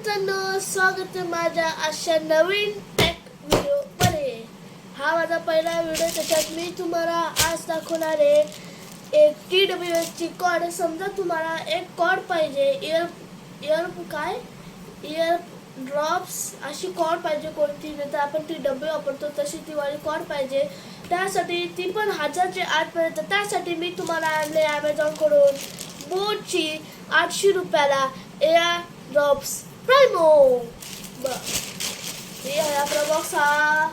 मित्रांनो, स्वागत आहे माझ्या अशा नवीन टेक व्हिडिओ मध्ये। हा माझा पहिला व्हिडिओ, त्याच्यात मी तुम्हाला आज दाखवणार आहे एक TWS ची कॉर्ड। समजा तुम्हाला एक कॉर्ड पाहिजे, इयर ड्रॉप्स अशी कॉर्ड पाहिजे कोणती, नाही तर आपण ती डब्बे वापरतो तशी ती वाली कॉर्ड पाहिजे। त्यासाठी ती पण 1000च्या आतपर्यंत। त्यासाठी मी तुम्हाला आणले Amazon कडून बोटची 800 रुपयाला एअर ड्रॉप्स प्राइमो। ये आहे आपला बॉक्स। हा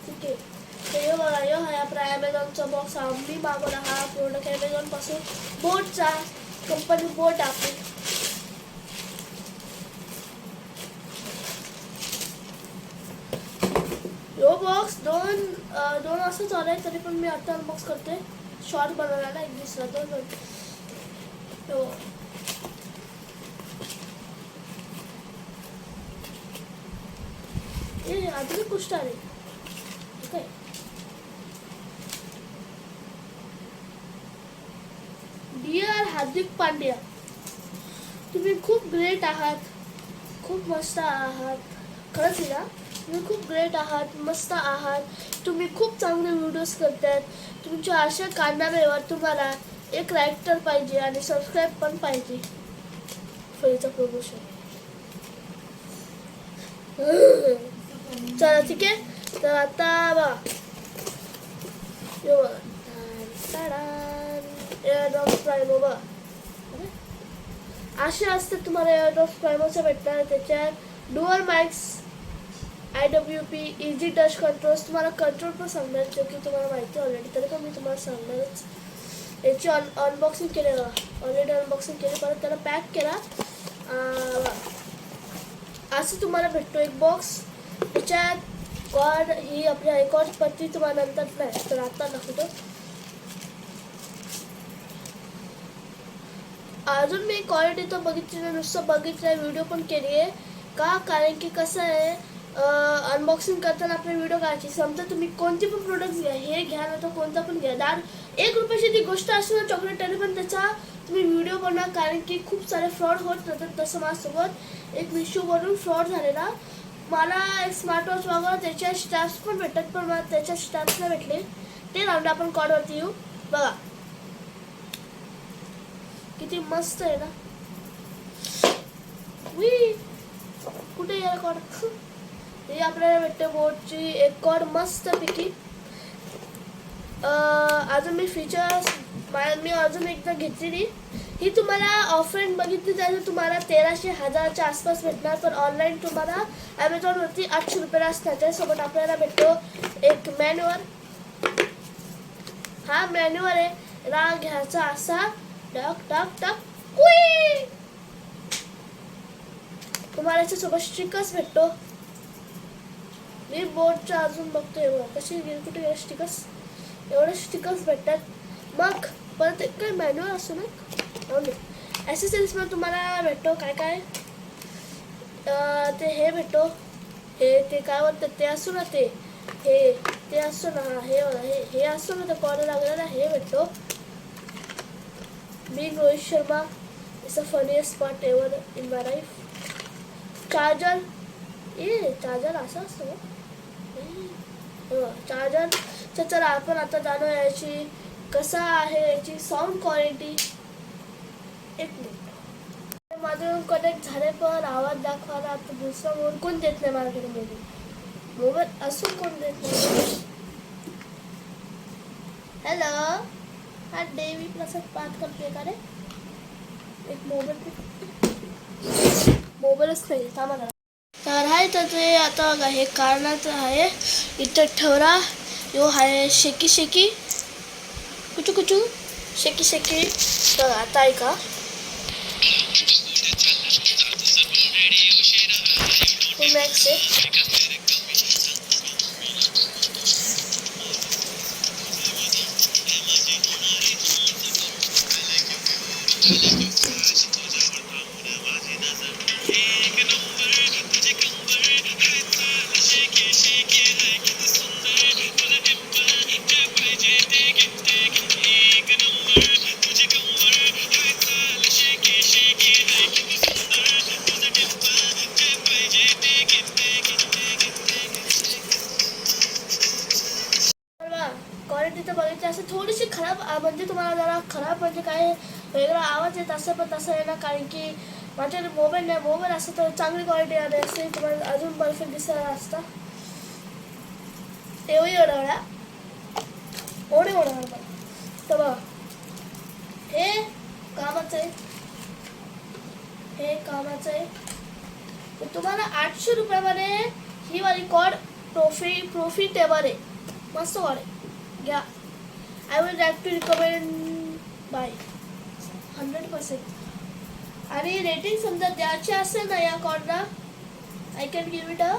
ठीक आहे, तर बघा, यो आहे आपला Amazonचा बॉक्स। मी मागवला हा प्रोडक्ट Amazon पासून, बोटचा, कंपनी बोट आपली। यो बॉक्स दोन असं चालू आहे, तरी पण मी आता अनबॉक्स करते। शॉर्ट बनवला एक दुसरा दोन। ये अजून कुछ आले। ओके, डिअर हार्दिक पांड्या, तुम्ही खूप ग्रेट आहात, खूप मस्त आहात। खरंच ना, तुम्ही खूप ग्रेट आहात, मस्त आहात। तुम्ही खूप चांगले व्हिडिओज करतात। तुमच्या अशा कारनाम्यावर तुम्हाला एक रायटर पाहिजे आणि सबस्क्राईब पण पाहिजे। फ्रीचं प्रमोशन। चला ठीक आहे, तर आता बघा, एअरड्रॉप्स प्राइमो बघा, असे असते तुम्हाला एअरड्रॉप्स प्राइमोचे भेटणार। त्याच्यात dual mics, IWP, easy touch controls, तुम्हाला कंट्रोल पण सांगणार, जो की तुम्हाला माहिती ऑलरेडी, तरी पण मी तुम्हाला सांगणारच। याची अनबॉक्सिंग केले बघा, ऑलरेडी अनबॉक्सिंग केली, परत त्याला पॅक केला। असं तुम्हाला भेटतो एक बॉक्स। त्याच्यात कॉर्ड ही आपली आयकॉर्ड पत्ती तुम्हाला नंतर नाही, तर आता दाखवतो। अजून मी क्वालिटी तर बघितली नाही, नुसतं बघितलं, व्हिडिओ पण केली आहे का, कारण की कसं आहे, अनबॉक्सिंग करताना आपले व्हिडिओ काढायची। समजा तुम्ही कोणते पण प्रोडक्ट घ्या, हे घ्या ना तर कोणता पण घ्या, 1 रुपयाची ती गोष्ट असते ना चॉकलेट, तरी पण त्याचा तुम्ही व्हिडिओ बनवा, कारण की खूप सारे फ्रॉड होत राहतात। तसं माझ्यासोबत एक मिशोवरून फ्रॉड झालेला। मला एक स्मार्ट वॉच मागवला, त्याच्या स्टॅप्स पण भेटतात, पण मला त्याच्या स्टॅप्स नाही भेटले। ते राहून आपण कॉर्डवरती येऊ बघा, किती मस्त आहे ना। कुठे यार कॉर्ड, हे आपल्याला भेटते बोटची एक कॉर्ड मस्त पैकी। अजून मी फीचर्स मी अजून एकदा घेतलेली, ही तुम्हाला ऑफलाईन बघितली जाईल तुम्हाला 1300-1000च्या आसपास भेटणार, पण ऑनलाईन तुम्हाला Amazonवरती 800 रुपयाला असणार। त्यासोबत आपल्याला भेटतो एक मॅन्युअल। हा मॅन्युअल आहे, राग घ्यायचा असा, टक टक टक कुई। तुम्हाला याच्यासोबत स्टिकर्स भेटतो। मी बोर्डच्या अजून बघतोय बघा, कशी कुठे गेले स्टिकर्स, एवढे स्टिकर्स भेटतात। मग परत एक काय मॅन्युअल असतो ना, ॲसेसरीज मध्ये तुम्हाला भेटतो काय काय, ते हे भेटतो, ते काय बोलतात ते असतो ना, ते असतो ना, हे असतो ना, ते कॉर्ड लागलेला हे भेटतो। मी Rohit Sharma, it's a funniest part ever in my life. Charger, charger असं असतं चार्जर। तर चला आपण आता जाणूया याची कसा आहे याची साऊंड क्वालिटी। एक मिनिट, माझं कनेक्ट झाले, पण आवाज दाखवायला आता दुसरा मोबाईल कोण देत नाही माझ्याकडे। मोबाईल असं कोण देत नाही। हॅलो, हा देवी प्रसाद बात करते का रे? एक मोबाईलच नाही, थांबा जरा। तर आहे, तर ते आता बघा, हे कारणाचं आहे, इथं ठेवला। यो आहे शेकी शेकी कुचू कुचू शेकी शेकी। तर आता ऐका, मॅक्स आहे। काय वेगळा आवाज येत असं पण तसं येणार, कारण की माझ्याकडे मोबाईल नाही. मोबाईल असतं तर चांगली क्वालिटी आली असते, तुम्हाला अजून परफेक्ट दिसायला असता. तेव्हाही ओढवला ओढे ओढवला तर बघा हे कामाचं आहे, हे कामाचं आहे. तर तुम्हाला 800 रुपयामध्ये ही वाली कॉर्ड प्रॉफिटेबल आहे, मस्त कॉर्ड आहे, घ्या. I will like to recommend buy 100%. आणि रेटिंग समजा द्यायची असेल ना या कॉर्डला, I can give it a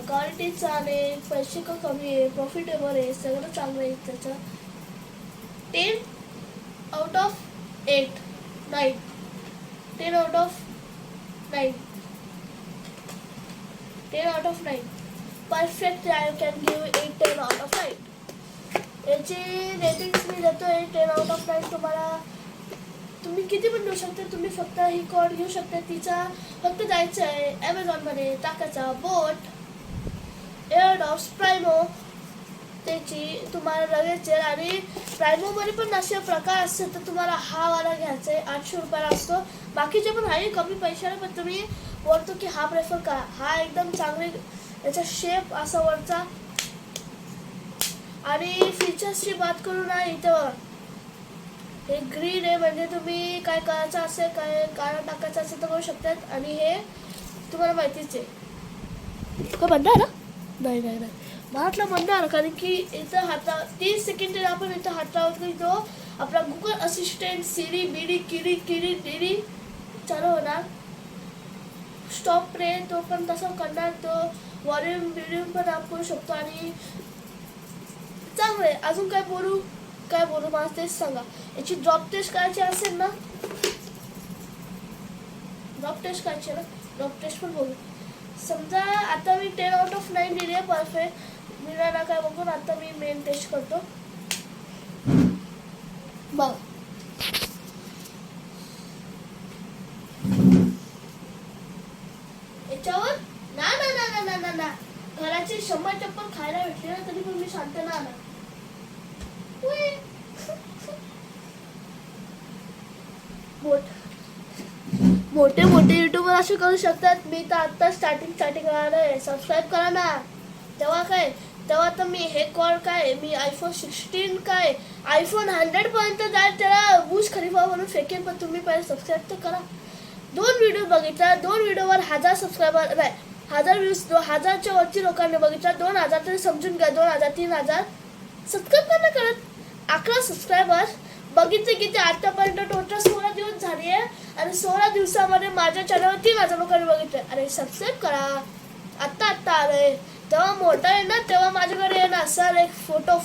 क्वालिटीचा आणि पैसे का कमी आहे, प्रॉफिटेबल आहे, सगळं चांगलं आहे. त्याचं 10 out of 8 9 10 out of 9 10 out of 9 perfect. I can give 8 10 out of 9. याची रेटिंग्स मी देतोय 10 out of 9. तुम्ही किती पण देऊ शकता. तुम्ही फक्त ही कॉर्ड घेऊ शकता. तिचा फक्त जायचं आहे ॲमेझॉनमध्ये, टाकायचा बोट एअरडॉप्स प्रायमो, त्याची तुम्हाला लगेच येईल. आणि प्रायमोमध्ये पण असे प्रकार असते, तर तुम्हाला हा वाला घ्यायचा आहे, 800 रुपयाला असतो. बाकीचे पण आहे कमी पैशाला, पण तुम्ही बोलतो की हा प्रेफर करा. हा एकदम चांगले, याचा शेप असा वरचा. आणि फीचर्सची बात करू ना, इथं हे ग्रीन आहे, म्हणजे तुम्ही काय करायचं असेल, काय काळा टाकायचं असेल तर करू शकतात. आणि हे तुम्हाला माहितीच आहे का बंद आहे ना, नाही नाही नाही महातला बंद आहे, कारण की इथं हाता 30 सेकंड आपण इथं हात लावत की तो आपला गुगल असिस्टंट सिरी बिडी किरी किरी डिरी चालू होणार. स्टॉप प्ले तो पण तसं करणार. तो वॉल्यूम बिल्यूम पण आप करू शकतो. आणि चांगलं आहे. अजून काय बोलू मला तेच सांगा. याची ड्रॉप टेस्ट करायची असेल ना, ड्रॉप टेस्ट करायची ना, ड्रॉप टेस्ट पण बोलू. समजा आता मी 10 out of 9 दिली आहे, परफेक्ट मिळाला काय बघून. आता मी मेन टेस्ट करतो. बघ याच्यावर ना ना ना ना ना ना ना घराची 100 चप्पल खायला भेटली ना, तरी पण मी शांत ना आला. मोठे मोठे युट्यूबर असे करू शकतात. मी तर आता स्टार्टिंग आहे. सबस्क्राईब करा ना. तेव्हा तर मी हे कॉल काय, मी iPhone 16 काय iPhone 100 पर्यंत जाईल, त्याला बुर्ज खलिफा म्हणून फेकेन. पण तुम्ही पहिले सबस्क्राईब तर करा. 2 व्हिडिओ बघितला, 2 व्हिडिओवर 1000 सबस्क्रायबर नाही, 1000 व्ह्यूज, 1000च्या वरची लोकांनी बघितला. 2000 तरी समजून घ्या, 2000 3000 सबस्क्राईब करणं करत. 11 सबस्क्रायबर बघितले की ते आतापर्यंत टोटल 16 दिवस झाले आहे. आणि 16 दिवसामध्ये माझ्या चॅनलवर 3000 लोकांनी बघितले. अरे सबस्क्राईब करा. आत्ता आलंय, तेव्हा मोठा आहे ना, तेव्हा माझ्याकडे आहे ना, सर एक फोटो.